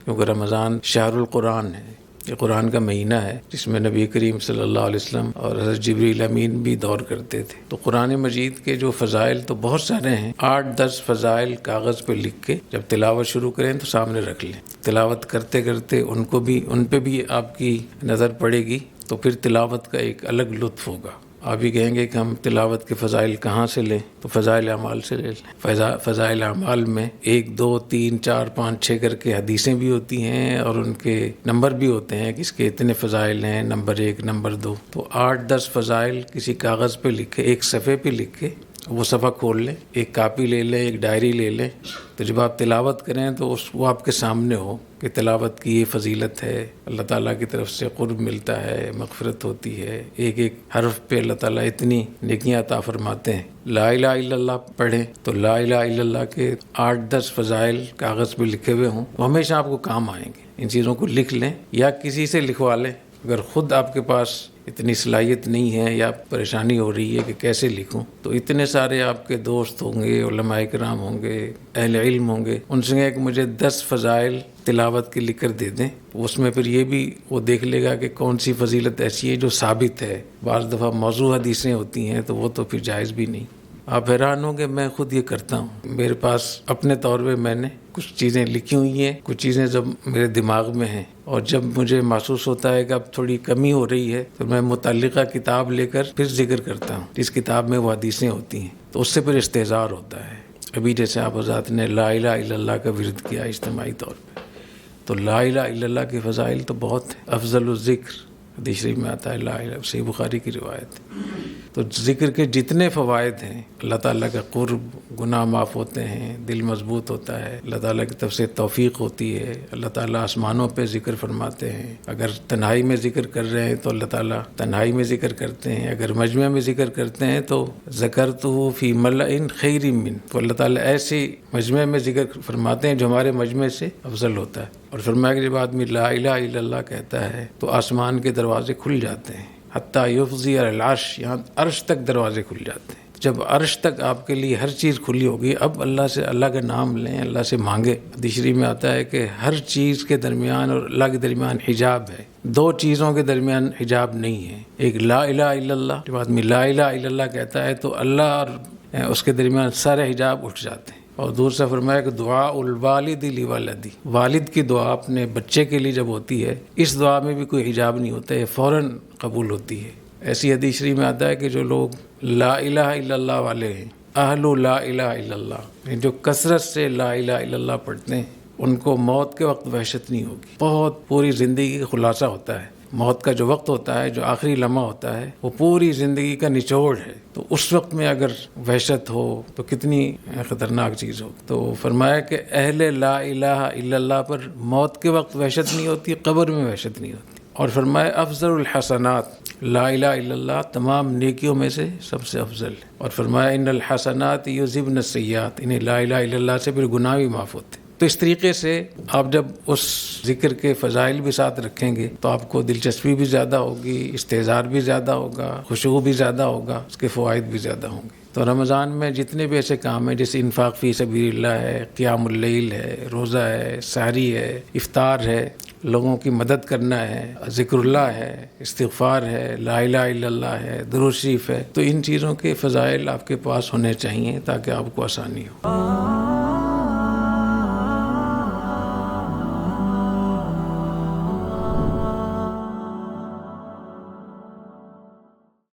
کیونکہ رمضان شہر القرآن ہے، یہ قرآن کا مہینہ ہے جس میں نبی کریم صلی اللہ علیہ وسلم اور حضرت جبریل امین بھی دور کرتے تھے۔ تو قرآن مجید کے جو فضائل تو بہت سارے ہیں، 8-10 فضائل کاغذ پہ لکھ کے جب تلاوت شروع کریں تو سامنے رکھ لیں، تلاوت کرتے کرتے ان پہ بھی آپ کی نظر پڑے گی تو پھر تلاوت کا ایک الگ لطف ہوگا۔ آپ ہی کہیں گے کہ ہم تلاوت کے فضائل کہاں سے لیں؟ تو فضائل اعمال سے لے لیں۔ فضائل اعمال میں 1 2 3 4 5 6 کر کے حدیثیں بھی ہوتی ہیں اور ان کے نمبر بھی ہوتے ہیں کہ اس کے اتنے فضائل ہیں، نمبر 1 نمبر 2۔ تو 8-10 فضائل کسی کاغذ پہ لکھے، ایک صفحے پہ لکھے، وہ صفحہ کھول لیں، ایک کاپی لے لیں، ایک ڈائری لے لیں، تو جب آپ تلاوت کریں تو وہ آپ کے سامنے ہو کہ تلاوت کی یہ فضیلت ہے، اللہ تعالیٰ کی طرف سے قرب ملتا ہے، مغفرت ہوتی ہے، ایک ایک حرف پہ اللہ تعالیٰ اتنی نیکیاں عطا فرماتے ہیں۔ لا الہ الا اللہ پڑھیں تو لا الہ الا اللہ کے 8-10 فضائل کاغذ پہ لکھے ہوئے ہوں، وہ ہمیشہ آپ کو کام آئیں گے۔ ان چیزوں کو لکھ لیں یا کسی سے لکھوا لیں، اگر خود آپ کے پاس اتنی صلاحیت نہیں ہے یا پریشانی ہو رہی ہے کہ کیسے لکھوں، تو اتنے سارے آپ کے دوست ہوں گے، علماء کرام ہوں گے، اہل علم ہوں گے، ان سے کہیں کہ مجھے 10 فضائل تلاوت کے لکھ کر دے دیں۔ اس میں پھر یہ بھی وہ دیکھ لے گا کہ کون سی فضیلت ایسی ہے جو ثابت ہے۔ بعض دفعہ موضوع حدیثیں ہوتی ہیں تو وہ تو پھر جائز بھی نہیں۔ آپ حیران ہوں گے میں خود یہ کرتا ہوں، میرے پاس اپنے طور پہ میں نے کچھ چیزیں لکھی ہوئی ہیں، کچھ چیزیں جب میرے دماغ میں ہیں اور جب مجھے محسوس ہوتا ہے کہ اب تھوڑی کمی ہو رہی ہے تو میں متعلقہ کتاب لے کر پھر ذکر کرتا ہوں جس کتاب میں وہ حدیثیں ہوتی ہیں، تو اس سے پھر استحضار ہوتا ہے۔ ابھی جیسے آپ حضرات نے لا الہ الا اللہ کا ورد کیا اجتماعی طور پہ، تو لا الہ الا اللہ کے فضائل تو بہت ہیں۔ افضل الذکر حدیث شریف میں آتا ہے، لا الہ، صحیح بخاری کی روایت ہے۔ تو ذکر کے جتنے فوائد ہیں، اللہ تعالیٰ کا قرب، گناہ معاف ہوتے ہیں، دل مضبوط ہوتا ہے، اللہ تعالیٰ کی طرف سے توفیق ہوتی ہے، اللہ تعالیٰ آسمانوں پہ ذکر فرماتے ہیں، اگر تنہائی میں ذکر کر رہے ہیں تو اللہ تعالیٰ تنہائی میں ذکر کرتے ہیں، اگر مجمع میں ذکر کرتے ہیں تو ذکرتہ فی ملأ خیر من، تو اللہ تعالیٰ ایسے مجمع میں ذکر فرماتے ہیں جو ہمارے مجمع سے افضل ہوتا ہے۔ اور فرمایا کہ جب آدمی لا الہ الا اللہ کہتا ہے تو آسمان کے دروازے کھل جاتے ہیں، حتیٰ یفضی علی العرش، یہاں عرش تک دروازے کھل جاتے ہیں۔ جب عرش تک آپ کے لیے ہر چیز کھلی ہوگی، اب اللہ سے اللہ کا نام لیں، اللہ سے مانگے۔ حدیث شریف میں آتا ہے کہ ہر چیز کے درمیان اور اللہ کے درمیان حجاب ہے، 2 چیزوں کے درمیان حجاب نہیں ہے، ایک لا الہ الا اللہ، جب آدمی لا الہ الا اللہ کہتا ہے تو اللہ اور اس کے درمیان سارے حجاب اٹھ جاتے ہیں۔ اور دوسرا فرمایا کہ دعا الوالد لولدی، والد کی دعا اپنے بچے کے لیے جب ہوتی ہے، اس دعا میں بھی کوئی حجاب نہیں ہوتا ہے، فوراً قبول ہوتی ہے۔ ایسی حدیث شریف میں آتا ہے کہ جو لوگ لا الہ الا اللہ والے ہیں، اہل لا الہ الا اللہ، جو کثرت سے لا الہ الا اللہ پڑھتے ہیں، ان کو موت کے وقت وحشت نہیں ہوگی۔ بہت پوری زندگی کا خلاصہ ہوتا ہے، موت کا جو وقت ہوتا ہے، جو آخری لمحہ ہوتا ہے، وہ پوری زندگی کا نچوڑ ہے، تو اس وقت میں اگر وحشت ہو تو کتنی خطرناک چیز ہو۔ تو فرمایا کہ اہل لا الہ الا اللہ پر موت کے وقت وحشت نہیں ہوتی، قبر میں وحشت نہیں ہوتی۔ اور فرمایا افضل الحسنات، لا الہ الا اللہ تمام نیکیوں میں سے سب سے افضل ہے۔ اور فرمایا ان الحسنات یذہبن السیئات، انہیں لا الہ الا اللہ سے پھر گناہ بھی معاف ہوتے ہیں۔ تو اس طریقے سے آپ جب اس ذکر کے فضائل بھی ساتھ رکھیں گے تو آپ کو دلچسپی بھی زیادہ ہوگی، استحضار بھی زیادہ ہوگا، خشوع بھی زیادہ ہوگا، اس کے فوائد بھی زیادہ ہوں گے۔ تو رمضان میں جتنے بھی ایسے کام ہیں جیسے انفاق فی سبیل اللہ ہے، قیام اللیل ہے، روزہ ہے، سحری ہے، افطار ہے، لوگوں کی مدد کرنا ہے، ذکر اللہ ہے، استغفار ہے، لا الہ الا اللہ ہے، درود شریف ہے، تو ان چیزوں کے فضائل آپ کے پاس ہونے چاہیے تاکہ آپ کو آسانی ہو۔